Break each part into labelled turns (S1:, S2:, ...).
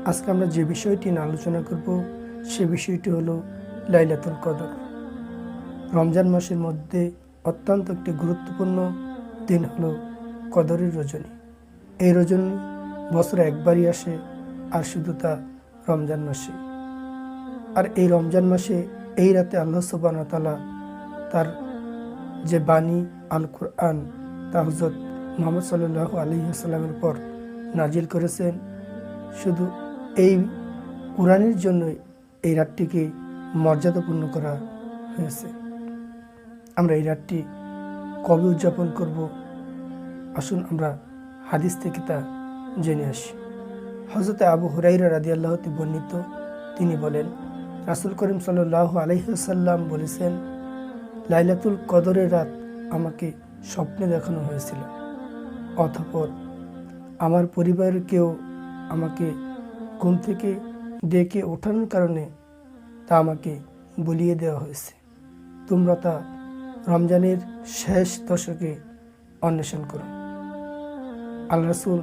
S1: আজকে আমরা যে বিষয়টি নিয়ে আলোচনা করব সে বিষয়টি হলো লাইলাতুল কদর। রমজান মাসের মধ্যে অত্যন্ত একটি গুরুত্বপূর্ণ দিন হলো কদরের রজনী। এই রজনী বছরে একবারই আসে, আর শুধু তা রমজান মাসে। আর এই রমজান মাসে এই রাতে আল্লাহ সুবহানাহু ওয়া তাআলা তার যে বাণী আল কুরআন তা হযরত মুহাম্মদ সাল্লাল্লাহু আলাইহি ওয়াসাল্লামের পর নাজিল করেছেন। শুধু এই কুরআনের জন্যই এই রাতটিকে মর্যাদাপূর্ণ করা হয়েছে। আমরা এই রাতটি কবে উদযাপন করব, আসুন আমরা হাদিস থেকে তা জেনে আসি। হযরত আবু হুরায়রা রাদিয়াল্লাহু আনহু বর্ণিত, তিনি বলেন, রাসূল করিম সাল্লাল্লাহু আলাইহি ওয়াসাল্লাম বলেছেন, লাইলাতুল কদরের রাত আমাকে স্বপ্নে দেখানো হয়েছিল। অতঃপর আমার পরিবারের কেউ আমাকে ঘুম থেকে ডেকে ওঠানোর কারণে তা আমাকে বলিয়ে দেওয়া হয়েছে। তোমরা তা রমজানের শেষ দশকে অন্বেষণ করো। আল্লাহ রাসূল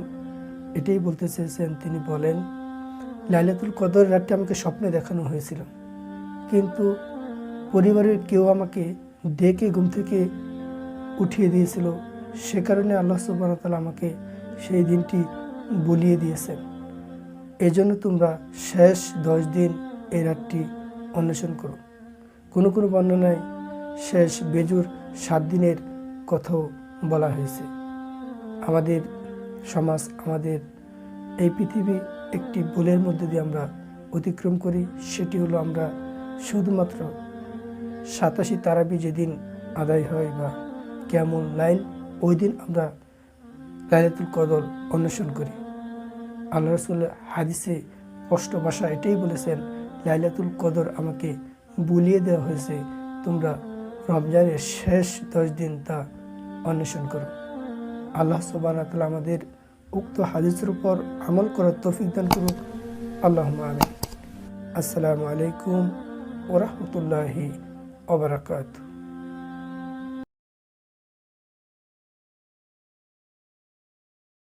S1: এটাই বলতে চেয়েছেন। তিনি বলেন, লাইলাতুল কদর রাতটি আমাকে স্বপ্নে দেখানো হয়েছিল, কিন্তু পরিবারের কেউ আমাকে ডেকে ঘুম থেকে উঠিয়ে দিয়েছিল। সে কারণে আল্লাহ সুবহানাহু ওয়া তাআলা আমাকে সেই দিনটি বলিয়ে দিয়েছেন। এজন্য তোমরা শেষ 10 দিন এই রাতটি অন্বেষণ করো। কোনো কোনো বর্ণনায় শেষ বেজুর 7 দিনের কথাও বলা হয়েছে। আমাদের সমাজ, আমাদের এই পৃথিবী একটি ভুলের মধ্যে দিয়ে আমরা অতিক্রম করি। সেটি হলো আমরা শুধুমাত্র 87 তারাবি যেদিন আদায় হয় বা কিয়ামুল লাইল, ওই দিন আমরা লাইলাতুল কদর অন্বেষণ করি। আল্লাহ রাসূল হাদিসে স্পষ্ট ভাষা এটাই বলেছেন, লাইলাতুল কদর আমাকে বলিয়ে দেওয়া হয়েছে, তোমরা রমজানের শেষ 10 দিন তা অন্বেষণ করো। আল্লাহ সুবহানাহু ওয়া তাআলা আমাদের উক্ত হাদিসের উপর আমল করার তৌফিক দান করুক। আল্লাহুম্মা আমিন। আসসালামু আলাইকুম ওয়া রাহমাতুল্লাহি ওয়া বারাকাতুহু।